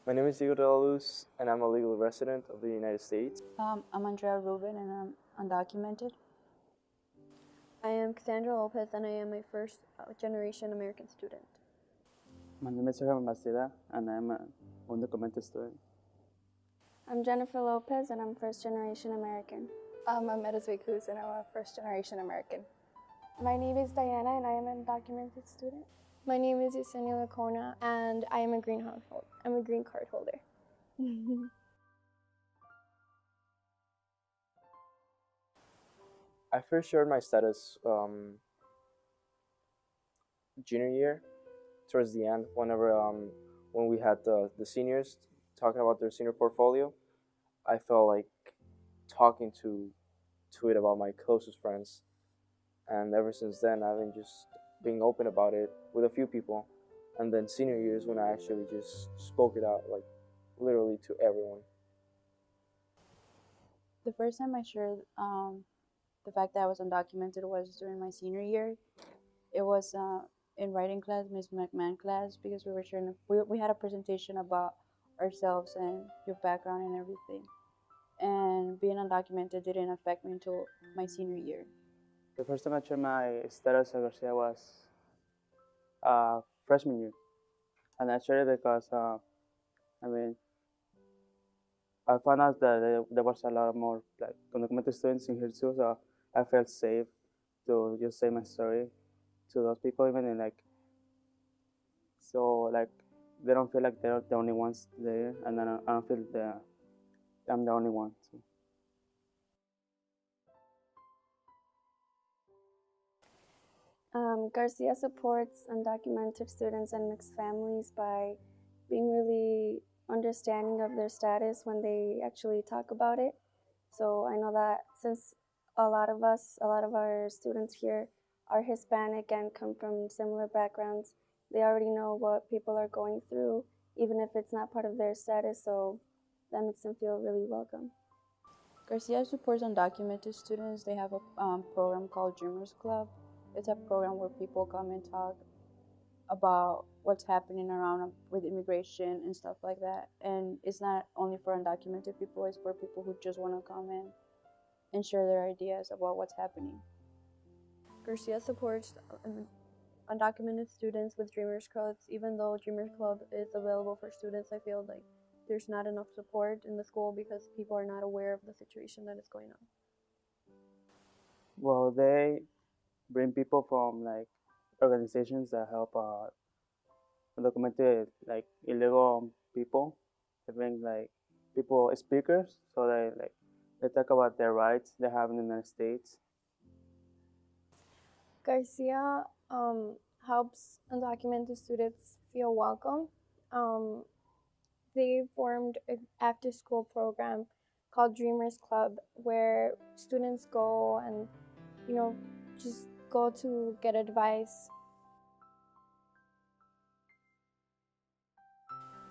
My name is Diego de la Luz, and I'm a legal resident of the United States. I'm Andrea Rubin, and I'm undocumented. I am Cassandra Lopez, and I am a first-generation American student. My name is Sergio Bastida, and I'm an undocumented student. I'm Jennifer Lopez, and I'm first-generation American. I'm Uzzi Vega, and I'm a first-generation American. My name is Diana, and I am an undocumented student. My name is Yesenia Lacona, and I am a green card holder. I first shared my status junior year, towards the end, when we had the seniors talking about their senior portfolio. I felt like talking to it about my closest friends, and ever since then I've been just being open about it with a few people. And then senior years, when I actually just spoke it out, like literally to everyone. The first time I shared the fact that I was undocumented was during my senior year. It was in writing class, Ms. McMahon class, because we were sharing. We had a presentation about ourselves and your background and everything. And being undocumented didn't affect me until my senior year. The first time I shared my status at Garcia was freshman year, and I shared it because I found out that there was a lot more like undocumented students in here too, so I felt safe to just say my story to those people, even in so they don't feel like they're the only ones there, and I don't feel that I'm the only one. So. Garcia supports undocumented students and mixed families by being really understanding of their status when they actually talk about it. So I know that since a lot of our students here are Hispanic and come from similar backgrounds, they already know what people are going through, even if it's not part of their status, so that makes them feel really welcome. Garcia supports undocumented students. They have a program called Dreamers Club. It's a program where people come and talk about what's happening around with immigration and stuff like that. And it's not only for undocumented people, it's for people who just want to come in and share their ideas about what's happening. Garcia supports undocumented students with Dreamers Clubs. Even though Dreamers Club is available for students, I feel like there's not enough support in the school because people are not aware of the situation that is going on. Well, they bring people from organizations that help undocumented illegal people. They bring people speakers, so they talk about their rights they have in the United States. Garcia helps undocumented students feel welcome. They formed an after-school program called Dreamers Club, where students go and, just go to get advice.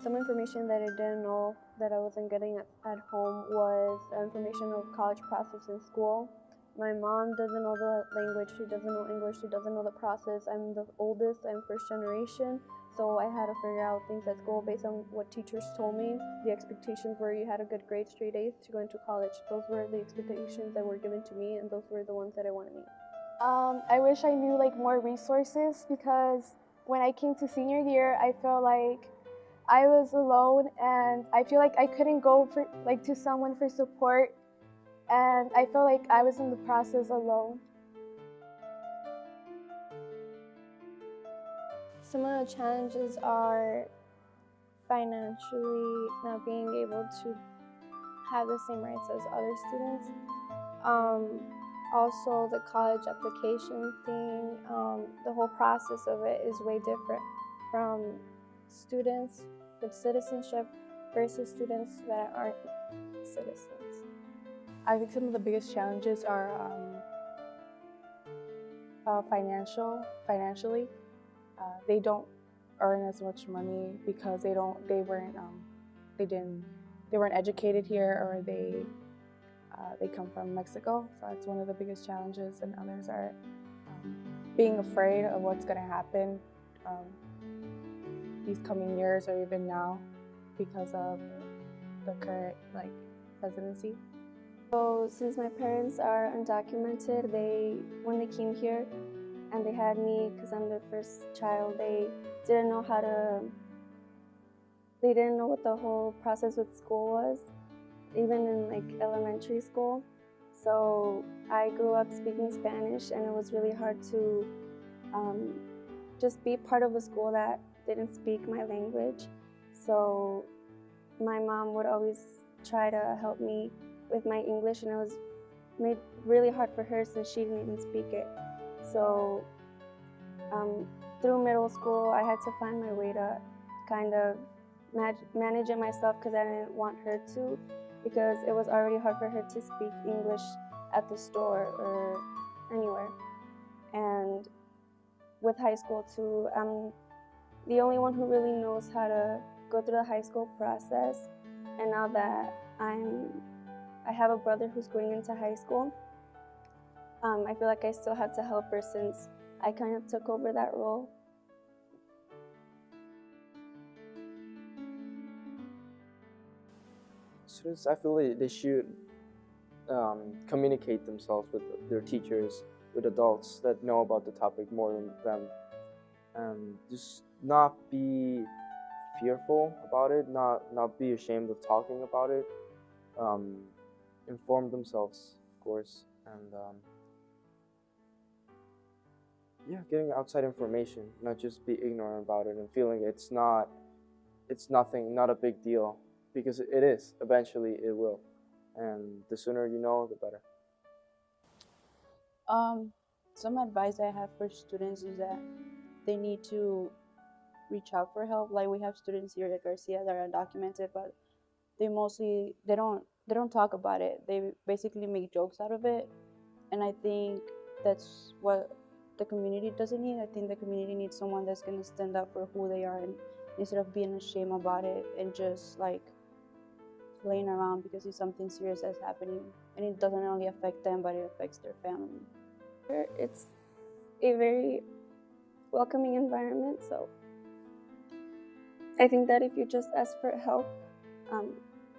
Some information that I didn't know that I wasn't getting at home was information of college process in school. My mom doesn't know the language, she doesn't know English, she doesn't know the process. I'm the oldest, I'm first generation, so I had to figure out things at school based on what teachers told me. The expectations were you had a good grade, straight A's to go into college. Those were the expectations that were given to me, and those were the ones that I want to meet. I wish I knew more resources, because when I came to senior year, I felt like I was alone, and I feel like I couldn't go to someone for support, and I felt like I was in the process alone. Some of the challenges are financially not being able to have the same rights as other students. Also, the college application thing, the whole process of it is way different from students with citizenship versus students that aren't citizens. I think some of the biggest challenges are financially. They don't earn as much money because they weren't educated here, or they come from Mexico. So that's one of the biggest challenges, and others are being afraid of what's going to happen these coming years or even now. because of the current presidency? So since my parents are undocumented, when they came here and they had me because I'm their first child, they didn't know what the whole process with school was, even in elementary school. So I grew up speaking Spanish, and it was really hard to just be part of a school that didn't speak my language. So my mom would always try to help me with my English, and it was made really hard for her since she didn't even speak it. So through middle school, I had to find my way to kind of manage it myself because I didn't want her to, because it was already hard for her to speak English at the store or anywhere. And with high school too, I'm the only one who really knows how to go through the high school process. And now that I have a brother who's going into high school, I feel like I still had to help her since I kind of took over that role. Students, I feel they should communicate themselves with their teachers, with adults that know about the topic more than them, and just not be fearful about it, not be ashamed of talking about it. Inform themselves, of course, and yeah, getting outside information, not just be ignorant about it and feeling it's nothing, not a big deal, because it is. Eventually, it will, and the sooner you know, the better. Some advice I have for students is that they need to reach out for help. Like, we have students here at Garcia that are undocumented, but they don't talk about it. They basically make jokes out of it, and I think that's what the community doesn't need. I think the community needs someone that's gonna stand up for who they are, and instead of being ashamed about it and just playing around because it's something serious that's happening, and it doesn't only affect them, but it affects their family. It's a very welcoming environment, so I think that if you just ask for help,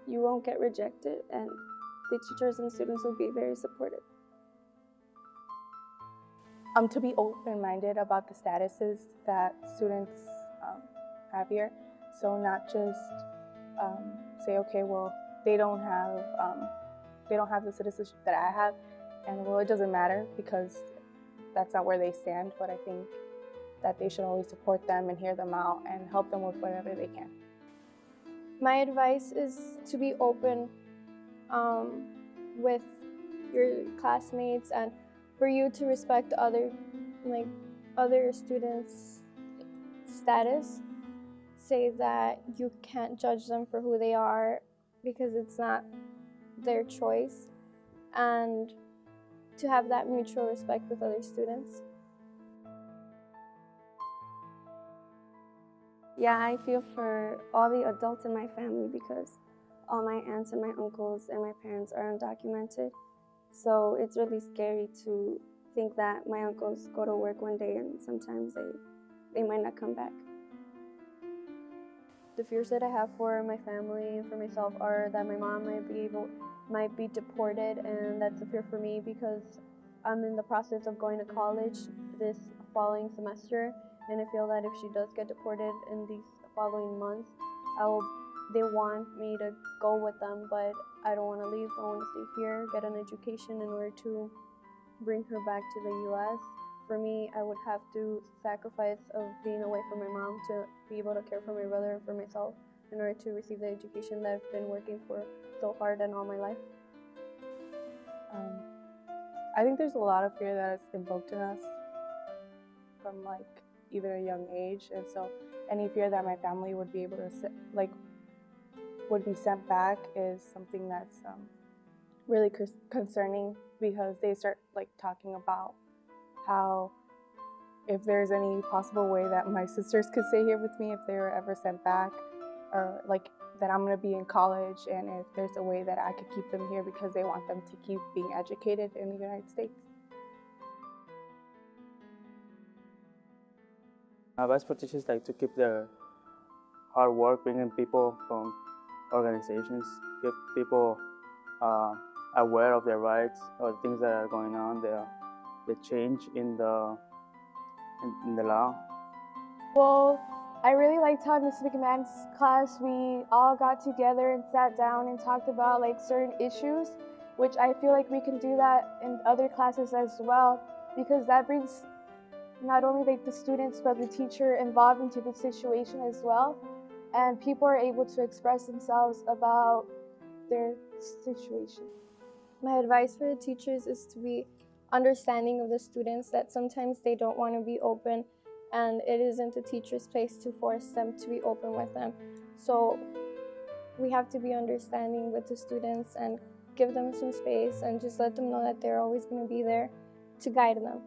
you won't get rejected, and the teachers and students will be very supportive. To be open-minded about the statuses that students have here. So not just say, okay, well, they don't have the citizenship that I have, and well, it doesn't matter because that's not where they stand. But I think that they should always support them and hear them out and help them with whatever they can. My advice is to be open with your classmates, and for you to respect other students' status. Say that you can't judge them for who they are because it's not their choice, and to have that mutual respect with other students. Yeah, I feel for all the adults in my family because all my aunts and my uncles and my parents are undocumented. So it's really scary to think that my uncles go to work one day and sometimes they might not come back. The fears that I have for my family and for myself are that my mom might be deported, and that's a fear for me because I'm in the process of going to college this following semester, and I feel that if she does get deported in these following months, they want me to go with them, but I don't want to leave. I want to stay here, get an education in order to bring her back to the U.S. For me, I would have to sacrifice of being away from my mom to be able to care for my brother and for myself in order to receive the education that I've been working for so hard and all my life. I think there's a lot of fear that is invoked in us from either a young age, and so any fear that my family would be able to would be sent back is something that's really concerning, because they start talking about how if there's any possible way that my sisters could stay here with me if they were ever sent back, or that I'm going to be in college, and if there's a way that I could keep them here because they want them to keep being educated in the United States. My advice for teachers to keep their hard work bringing people from organizations, get people aware of their rights or things that are going on, the change in the law. Well, I really liked how in Ms. McMahon's class we all got together and sat down and talked about like certain issues, which I feel like we can do that in other classes as well, because that brings not only like the students but the teacher involved into the situation as well, and people are able to express themselves about their situation. My advice for the teachers is to be understanding of the students, that sometimes they don't want to be open, and it isn't the teacher's place to force them to be open with them. So we have to be understanding with the students and give them some space and just let them know that they're always going to be there to guide them.